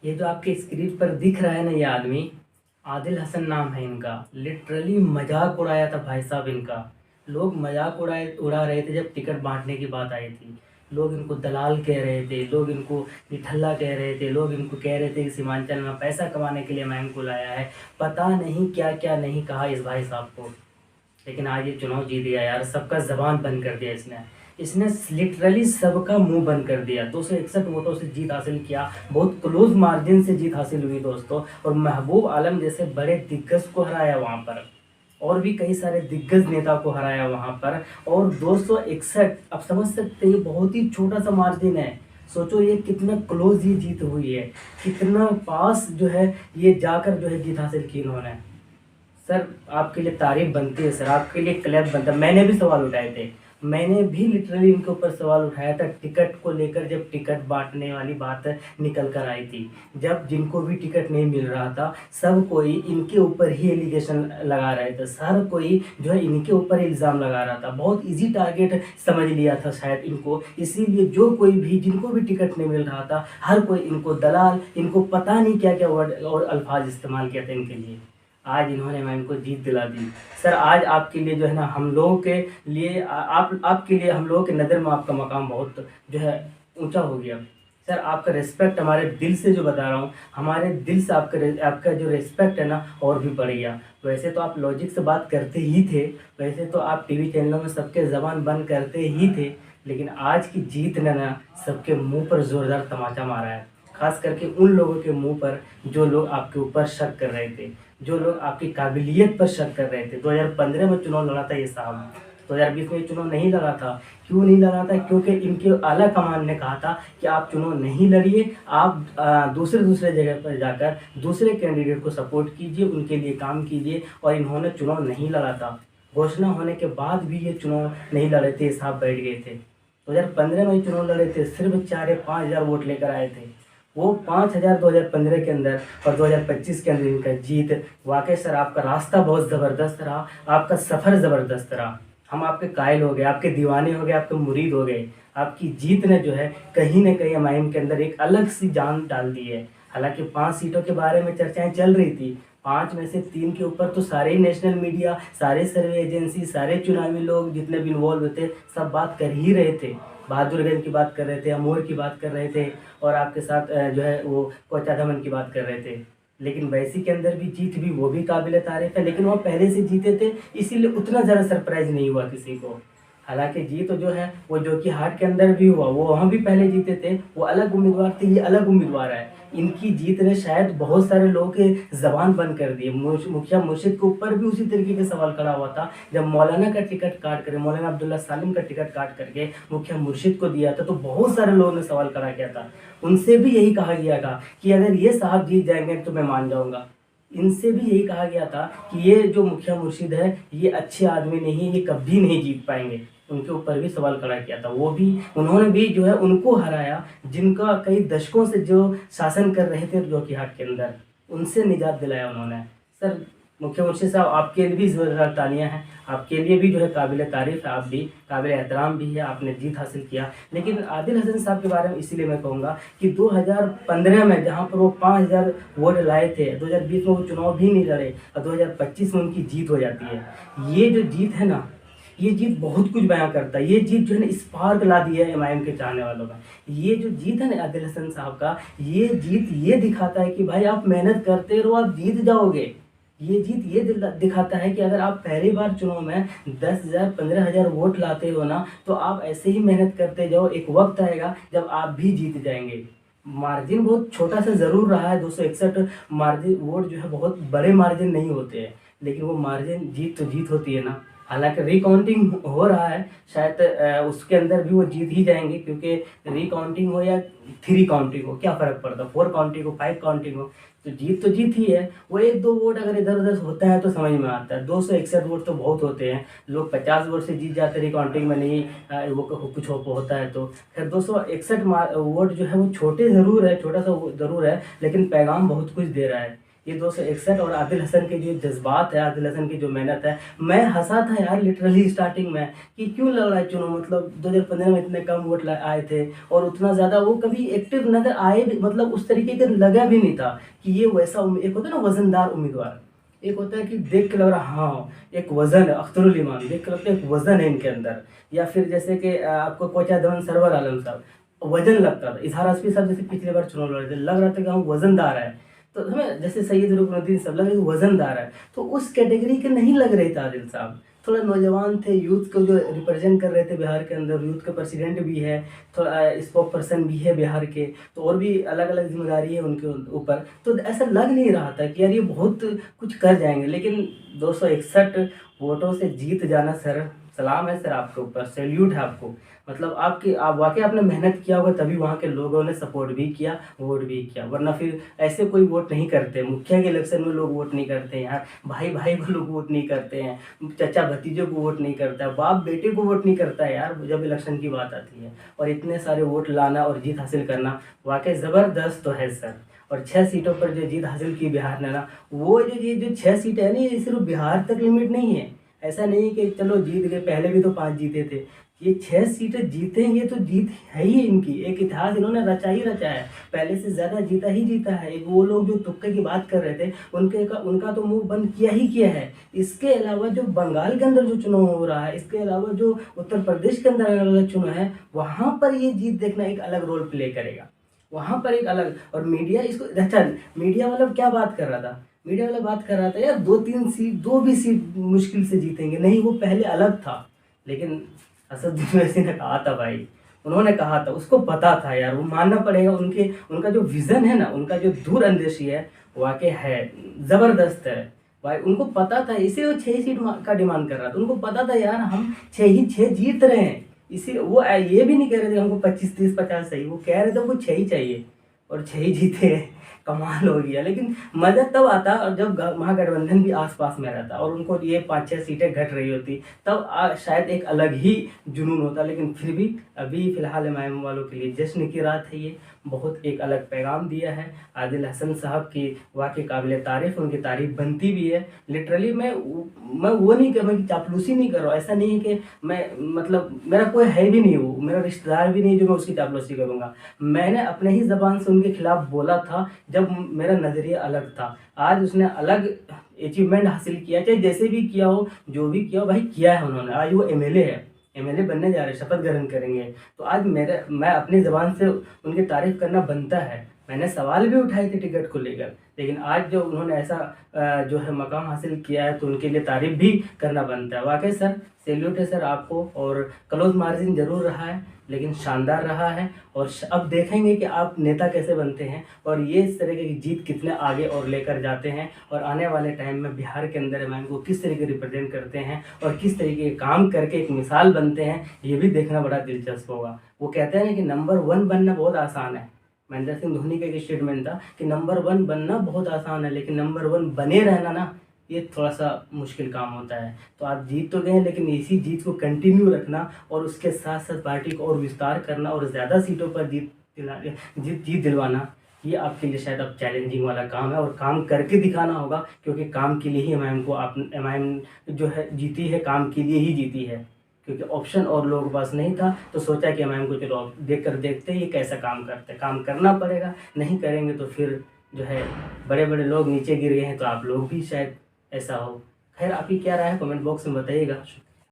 ये जो आपके स्क्रीन पर दिख रहा है ना, ये आदमी आदिल हसन नाम है इनका। लिटरली मजाक उड़ाया था भाई साहब इनका। लोग मजाक उड़ा रहे थे जब टिकट बांटने की बात आई थी। लोग इनको दलाल कह रहे थे, लोग इनको निठल्ला कह रहे थे, लोग इनको कह रहे थे कि सीमांचल में पैसा कमाने के लिए मैं इनको लाया है। पता नहीं क्या क्या नहीं कहा इस भाई साहब को। लेकिन आज ये चुनाव जीत गया यार, सबका जबान बंद कर दिया इसने। इसने लिटरली सबका मुंह बंद कर दिया। 261 वोटों से जीत हासिल किया, बहुत क्लोज मार्जिन से जीत हासिल हुई दोस्तों। और महबूब आलम जैसे बड़े दिग्गज को हराया वहाँ पर, और भी कई सारे दिग्गज नेता को हराया वहाँ पर। और 261, अब समझ सकते हैं, बहुत ही छोटा सा मार्जिन है। सोचो ये कितना क्लोज ये जीत हुई है, कितना पास जो है ये जाकर जो है जीत हासिल की इन्होंने। सर आपके लिए तारीफ बनती है, सर आपके लिए क्लैप बनता है। मैंने भी सवाल उठाए थे, मैंने भी लिटरली इनके ऊपर सवाल उठाया था टिकट को लेकर। जब टिकट बांटने वाली बात निकल कर आई थी, जब जिनको भी टिकट नहीं मिल रहा था, सब कोई इनके ऊपर ही एलिगेशन लगा रहे थे, हर कोई जो है इनके ऊपर इल्ज़ाम लगा रहा था। बहुत इजी टारगेट समझ लिया था शायद इनको, इसीलिए जो कोई भी जिनको भी टिकट नहीं मिल रहा था, हर कोई इनको दलाल, इनको पता नहीं क्या क्या वर्ड और अल्फाज इस्तेमाल किया था इनके लिए। आज इन्होंने मैं इनको जीत दिला दी। सर आज आपके लिए जो है ना, हम लोगों के लिए आपके लिए हम लोगों की नज़र में आपका मकाम बहुत जो है ऊंचा हो गया। सर आपका रिस्पेक्ट हमारे दिल से, जो बता रहा हूँ, हमारे दिल से आपका जो रिस्पेक्ट है ना और भी बढ़ गया। वैसे तो आप लॉजिक से बात करते ही थे, वैसे तो आप टीवी चैनलों में सबके ज़बान बंद करते ही थे, लेकिन आज की जीत ने ना सबके मुंह पर ज़ोरदार तमाचा मारा है। खास करके उन लोगों के मुंह पर जो लोग आपके ऊपर शक कर रहे थे, जो लोग आपकी काबिलियत पर शक कर रहे थे। 2015 में चुनाव लड़ा था ये साहब, 2020 में ये चुनाव नहीं लड़ा था। क्यों नहीं लड़ा था? क्योंकि इनके आला कमान ने कहा था कि आप चुनाव नहीं लड़िए, आप दूसरे दूसरे जगह पर जाकर दूसरे कैंडिडेट को सपोर्ट कीजिए, उनके लिए काम कीजिए। और इन्होंने चुनाव नहीं लड़ा था। घोषणा होने के बाद भी ये चुनाव नहीं लड़े थे, ये साहब बैठ गए थे। 2015 में चुनाव लड़े थे, सिर्फ 4-5 हज़ार वोट लेकर आए थे। वो 5,000 2015 के अंदर और 2025 के अंदर इनका जीत। वाकई सर आपका रास्ता बहुत ज़बरदस्त रहा, आपका सफ़र ज़बरदस्त रहा। हम आपके कायल हो गए, आपके दीवाने हो गए, आपके मुरीद हो गए। आपकी जीत ने जो है कहीं ना कहीं एमआईएम के अंदर एक अलग सी जान डाल दी है। हालांकि 5 सीटों के बारे में चर्चाएं चल रही थी, 5 में से 3 के ऊपर तो सारे ही नेशनल मीडिया, सारे सर्वे एजेंसी, सारे चुनावी लोग जितने भी इन्वॉल्व थे, सब बात कर ही रहे थे। बहादुरगंज की बात कर रहे थे, अमोर की बात कर रहे थे, और आपके साथ जो है वो कोचाधामन की बात कर रहे थे। लेकिन वैसी के अंदर भी जीत भी, वो भी काबिल तारीफ है। लेकिन वो पहले से जीते थे, इसीलिए उतना ज़्यादा सरप्राइज नहीं हुआ किसी को। हालांकि जीत जो है वो जो कि हाट के अंदर भी हुआ, वो वहाँ भी पहले जीते थे, वो अलग उम्मीदवार थे, ये अलग उम्मीदवार है। इनकी जीत ने शायद बहुत सारे लोगों के जबान बंद कर दिए। मुखिया मुर्शिद के ऊपर भी उसी तरीके का सवाल खड़ा हुआ था। जब मौलाना का टिकट काट कर, मौलाना अब्दुल्ला सालिम का टिकट काट करके मुखिया मुर्शिद को दिया था, तो बहुत सारे लोगों ने सवाल खड़ा किया था। उनसे भी यही कहा गया था कि अगर ये साहब जीत जाएंगे तो मैं मान जाऊंगा। इनसे भी यही कहा गया था कि ये जो मुखिया मुर्शिद है, ये अच्छे आदमी नहीं है, ये कभी नहीं जीत पाएंगे। उनके ऊपर भी सवाल खड़ा किया था। वो भी, उन्होंने भी जो है उनको हराया जिनका कई दशकों से जो शासन कर रहे थे जो कि हाट के अंदर, उनसे निजात दिलाया उन्होंने। सर मुख्य मुर्शिद साहब आपके लिए भी ज़ोरदार तालियां हैं, आपके लिए भी जो है काबिल तारीफ़ है, आप भी काबिल एहतराम भी है, आपने जीत हासिल किया। लेकिन आदिल हसन साहब के बारे में इसीलिए मैं कहूँगा कि 2015 में जहाँ पर वो 5,000 वोट लाए थे, 2020 में वो चुनाव भी नहीं लड़े, और 2025 में उनकी जीत हो जाती है। ये जो जीत है ना, ये जीत बहुत कुछ बयां करता है। ये जीत जो है ना स्पार्क ला दिया है एमआईएम के चाहने वालों का। ये जो जीत है ना आदिल हसन साहब का, ये जीत ये दिखाता है कि भाई आप मेहनत करते रहो, आप जीत जाओगे। ये जीत ये दिखाता है कि अगर आप पहली बार चुनाव में 10,000 15,000 वोट लाते हो ना, तो आप ऐसे ही मेहनत करते जाओ, एक वक्त आएगा जब आप भी जीत जाएंगे। मार्जिन बहुत छोटा सा ज़रूर रहा है, 261 मार्जिन वोट जो है बहुत बड़े मार्जिन नहीं होते हैं, लेकिन वो मार्जिन जीत तो जीत होती है ना। हालांकि रिकाउंटिंग हो रहा है, शायद उसके अंदर भी वो जीत ही जाएंगे, क्योंकि रिकाउंटिंग हो या 3 काउंटिंग हो, क्या फ़र्क पड़ता है, 4 काउंटिंग हो, 5 काउंटिंग हो, तो जीत ही है। वो 1-2 वोट अगर इधर उधर होता है तो समझ में आता है। 261 वोट तो बहुत होते हैं, लोग 50 वोट से जीत जाते हैं, रिकाउंटिंग में नहीं वो कुछ होता है तो। खैर 261 वोट जो है वो छोटे ज़रूर है, छोटा सा ज़रूर है, लेकिन पैगाम बहुत कुछ दे रहा है ये 261 और आदिल हसन के जो जज्बात है, आदिल हसन की जो मेहनत है, मैं हँसा था यार लिटरली स्टार्टिंग में कि क्यों लड़ रहा है चुनाव, मतलब 2015 में इतने कम वोट आए थे और उतना ज़्यादा वो कभी एक्टिव नजर आए भी, मतलब उस तरीके का लगा भी नहीं था कि ये वैसा एक होता है ना वजनदार उम्मीदवार, एक होता है कि देख के लग रहा हाँ एक वजन है, अख्तरुल इमान देख के लगता है एक वजन है इनके अंदर, या फिर जैसे कि आपको कोचा दमन सरवर आलम साहब वजन लगता था, इजहार असफी साहब जैसे पिछली बार चुनाव लड़ रहे थे लग रहा था कि हम वजनदार है, तो हमें जैसे सैयद रुकनुद्दीन सब लग रहे वजनदार है, तो उस कैटेगरी के नहीं लग रहे थे आदिल साहब, थोड़ा नौजवान थे, यूथ को जो रिप्रेजेंट कर रहे थे बिहार के अंदर, यूथ के प्रेसिडेंट भी है, थोड़ा स्पोक पर्सन भी है बिहार के, तो और भी अलग अलग जिम्मेदारी है उनके ऊपर, तो ऐसा लग नहीं रहा था कि यार ये बहुत कुछ कर जाएंगे, लेकिन 261 वोटों से जीत जाना सर, सलाम है सर आपके ऊपर, सैल्यूट है आपको, मतलब आप वाकई आपने मेहनत किया होगा तभी वहाँ के लोगों ने सपोर्ट भी किया, वोट भी किया, वरना फिर ऐसे कोई वोट नहीं करते, मुखिया के इलेक्शन में लोग वोट नहीं करते हैं यार, भाई भाई को लोग वोट नहीं करते हैं, चचा भतीजों को वोट नहीं करता है, बाप बेटे को वोट नहीं करता है यार जब इलेक्शन की बात आती है, और इतने सारे वोट लाना और जीत हासिल करना वाकई ज़बरदस्त तो है सर। और 6 सीटों पर जो जीत हासिल की बिहार ने ना, वो जो ये जो 6 सीटें है ना, ये सिर्फ बिहार तक लिमिट नहीं है, ऐसा नहीं कि चलो जीत गए, पहले भी तो 5 जीते थे, ये 6 सीटें जीतेंगे तो जीत है ही इनकी, एक इतिहास इन्होंने रचा ही रचा है, पहले से ज़्यादा जीता ही जीता है। एक वो लोग जो तुक्के की बात कर रहे थे उनका तो मुंह बंद किया ही किया है। इसके अलावा जो बंगाल के अंदर जो चुनाव हो रहा है, इसके अलावा जो उत्तर प्रदेश के अंदर अलग अलग चुनाव है, वहाँ पर ये जीत देखना एक अलग रोल प्ले करेगा, वहाँ पर एक अलग, और मीडिया इसको अच्छा, मीडिया मतलब क्या बात कर रहा था, मीडिया वाला बात कर रहा था यार 2-3 सीट, 2 भी सीट मुश्किल से जीतेंगे, नहीं वो पहले अलग था, लेकिन असदुद्दीन ओवैसी ने कहा था भाई, उन्होंने कहा था, उसको पता था यार, वो मानना पड़ेगा, उनका जो विज़न है ना, उनका जो दूरअंदेशी है वाकई है, ज़बरदस्त है भाई, उनको पता था, इसीलिए वो 6 सीट का डिमांड कर रहा था, उनको पता था यार हम 6 ही 6 जीत रहे हैं, इसी वो ये भी नहीं कह रहे थे हमको 25 30 50 चाहिए, वो कह रहे थे हमको 6 ही चाहिए, और 6 ही जीते हैं, कमाल हो गया। लेकिन मज़ा तब आता और जब महागठबंधन भी आसपास में रहता और उनको ये 5-6 सीटें घट रही होती, तब शायद एक अलग ही जुनून होता, लेकिन फिर भी अभी फ़िलहाल एमआईएम वालों के लिए जश्न की रात है, ये बहुत एक अलग पैगाम दिया है आदिल हसन साहब की, वाकई काबिल तारीफ़, उनकी तारीफ़ बनती भी है। लिटरली मैं वो नहीं कर, मैं चापलूसी नहीं कर रहा हूँ, ऐसा नहीं है कि मैं, मतलब मेरा कोई है भी नहीं, वो मेरा रिश्तेदार भी नहीं जो मैं उसकी चापलूसी करूँगा, मैंने अपने ही ज़बान से उनके खिलाफ बोला था जब मेरा नज़रिया अलग था, आज उसने अलग अचीवमेंट हासिल किया, चाहे जैसे भी किया हो, जो भी किया हो भाई किया है उन्होंने, आज वो एमएलए है, एमएलए बनने जा रहे हैं, शपथ ग्रहण करेंगे, तो आज मैं अपनी ज़बान से उनकी तारीफ़ करना बनता है। मैंने सवाल भी उठाए थे टिकट को लेकर, लेकिन आज जो उन्होंने ऐसा जो है मकाम हासिल किया है, तो उनके लिए तारीफ़ भी करना बनता है। वाकई सर सैल्यूट है सर आपको, और क्लोज मार्जिन ज़रूर रहा है लेकिन शानदार रहा है, और अब देखेंगे कि आप नेता कैसे बनते हैं और ये इस तरह की जीत कितने आगे और लेकर जाते हैं, और आने वाले टाइम में बिहार के अंदर एमआईएम को किस तरीके रिप्रेजेंट करते हैं और किस तरीके के काम करके एक मिसाल बनते हैं, ये भी देखना बड़ा दिलचस्प होगा। वो कहते हैं ना कि नंबर 1 बनना बहुत आसान है, महेंद्र सिंह धोनी का एक स्टेटमेंट था कि नंबर 1 बनना बहुत आसान है, लेकिन नंबर 1 बने रहना ना, ये थोड़ा सा मुश्किल काम होता है। तो आप जीत तो गए, लेकिन इसी जीत को कंटिन्यू रखना और उसके साथ साथ पार्टी को और विस्तार करना और ज़्यादा सीटों पर जीत दिलवाना, ये आपके लिए शायद अब चैलेंजिंग वाला काम है, और काम करके दिखाना होगा, क्योंकि काम के लिए ही एमआईएम जो है जीती है, काम के लिए ही जीती है, क्योंकि ऑप्शन और लोगों के पास नहीं था, तो सोचा कि एमआईएम को चलो देखते ये कैसा काम करते, काम करना पड़ेगा, नहीं करेंगे तो फिर जो है बड़े बड़े लोग नीचे गिर गए हैं, तो आप लोग भी शायद ऐसा हो। खैर आपकी क्या राय है कमेंट बॉक्स में बताइएगा।